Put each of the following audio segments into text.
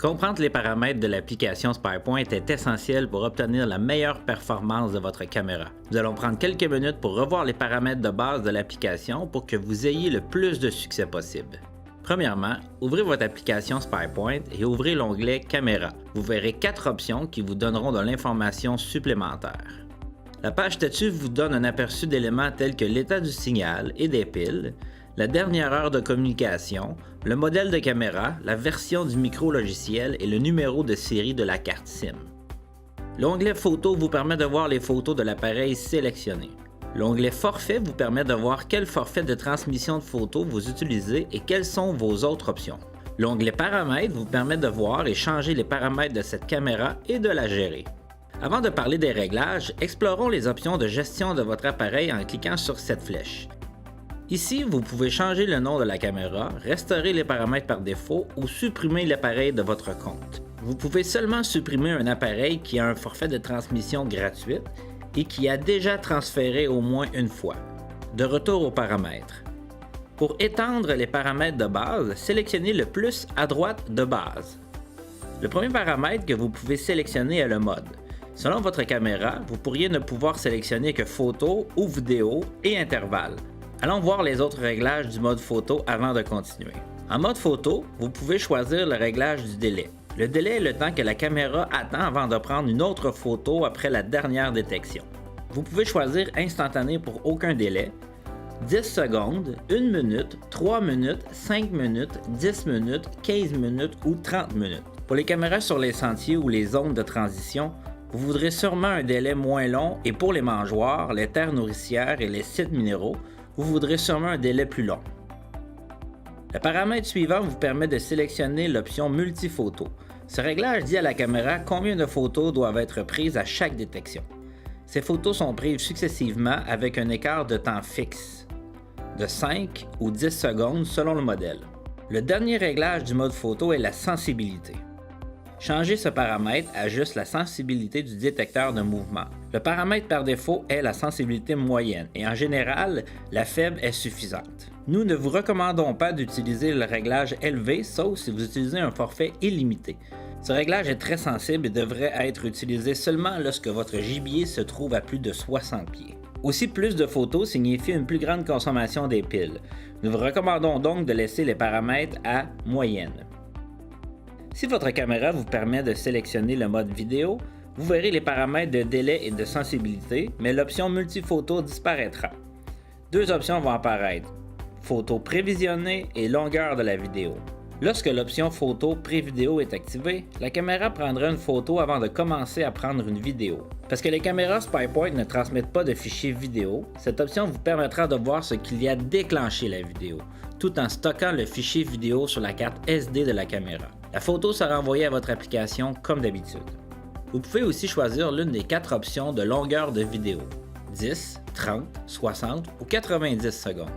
Comprendre les paramètres de l'application SpyPoint est essentiel pour obtenir la meilleure performance de votre caméra. Nous allons prendre quelques minutes pour revoir les paramètres de base de l'application pour que vous ayez le plus de succès possible. Premièrement, ouvrez votre application SpyPoint et ouvrez l'onglet Caméra. Vous verrez 4 options qui vous donneront de l'information supplémentaire. La page statut vous donne un aperçu d'éléments tels que l'état du signal et des piles, la dernière heure de communication, le modèle de caméra, la version du micro logiciel et le numéro de série de la carte SIM. L'onglet Photos vous permet de voir les photos de l'appareil sélectionné. L'onglet Forfait vous permet de voir quel forfait de transmission de photos vous utilisez et quelles sont vos autres options. L'onglet Paramètres vous permet de voir et changer les paramètres de cette caméra et de la gérer. Avant de parler des réglages, explorons les options de gestion de votre appareil en cliquant sur cette flèche. Ici, vous pouvez changer le nom de la caméra, restaurer les paramètres par défaut ou supprimer l'appareil de votre compte. Vous pouvez seulement supprimer un appareil qui a un forfait de transmission gratuite et qui a déjà transféré au moins une fois. De retour aux paramètres. Pour étendre les paramètres de base, sélectionnez le plus à droite de base. Le premier paramètre que vous pouvez sélectionner est le mode. Selon votre caméra, vous pourriez ne pouvoir sélectionner que photo ou vidéo et intervalle. Allons voir les autres réglages du mode photo avant de continuer. En mode photo, vous pouvez choisir le réglage du délai. Le délai est le temps que la caméra attend avant de prendre une autre photo après la dernière détection. Vous pouvez choisir instantané pour aucun délai, 10 secondes, 1 minute, 3 minutes, 5 minutes, 10 minutes, 15 minutes ou 30 minutes. Pour les caméras sur les sentiers ou les zones de transition, vous voudrez sûrement un délai moins long et pour les mangeoires, les terres nourricières et les sites minéraux, vous voudrez sûrement un délai plus long. Le paramètre suivant vous permet de sélectionner l'option multiphoto. Ce réglage dit à la caméra combien de photos doivent être prises à chaque détection. Ces photos sont prises successivement avec un écart de temps fixe, de 5 ou 10 secondes selon le modèle. Le dernier réglage du mode photo est la sensibilité. Changer ce paramètre ajuste la sensibilité du détecteur de mouvement. Le paramètre par défaut est la sensibilité moyenne et en général, la faible est suffisante. Nous ne vous recommandons pas d'utiliser le réglage élevé sauf si vous utilisez un forfait illimité. Ce réglage est très sensible et devrait être utilisé seulement lorsque votre gibier se trouve à plus de 60 pieds. Aussi, plus de photos signifie une plus grande consommation des piles. Nous vous recommandons donc de laisser les paramètres à moyenne. Si votre caméra vous permet de sélectionner le mode vidéo, vous verrez les paramètres de délai et de sensibilité, mais l'option multiphoto disparaîtra. Deux options vont apparaître, photo prévisionnée et longueur de la vidéo. Lorsque l'option photo pré-vidéo est activée, la caméra prendra une photo avant de commencer à prendre une vidéo. Parce que les caméras SpyPoint ne transmettent pas de fichiers vidéo, cette option vous permettra de voir ce qu'il y a déclenché la vidéo, tout en stockant le fichier vidéo sur la carte SD de la caméra. La photo sera envoyée à votre application comme d'habitude. Vous pouvez aussi choisir l'une des 4 options de longueur de vidéo, 10, 30, 60 ou 90 secondes.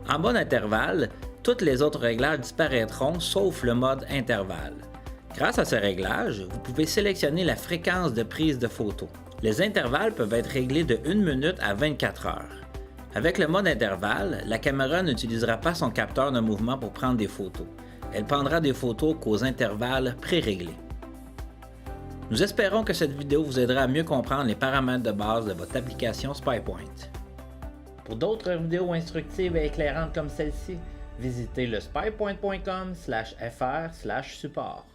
En mode intervalle, tous les autres réglages disparaîtront sauf le mode intervalle. Grâce à ce réglage, vous pouvez sélectionner la fréquence de prise de photo. Les intervalles peuvent être réglés de 1 minute à 24 heures. Avec le mode intervalle, la caméra n'utilisera pas son capteur de mouvement pour prendre des photos. Elle prendra des photos qu'aux intervalles pré-réglés. Nous espérons que cette vidéo vous aidera à mieux comprendre les paramètres de base de votre application SpyPoint. Pour d'autres vidéos instructives et éclairantes comme celle-ci, visitez le spypoint.com/fr/support.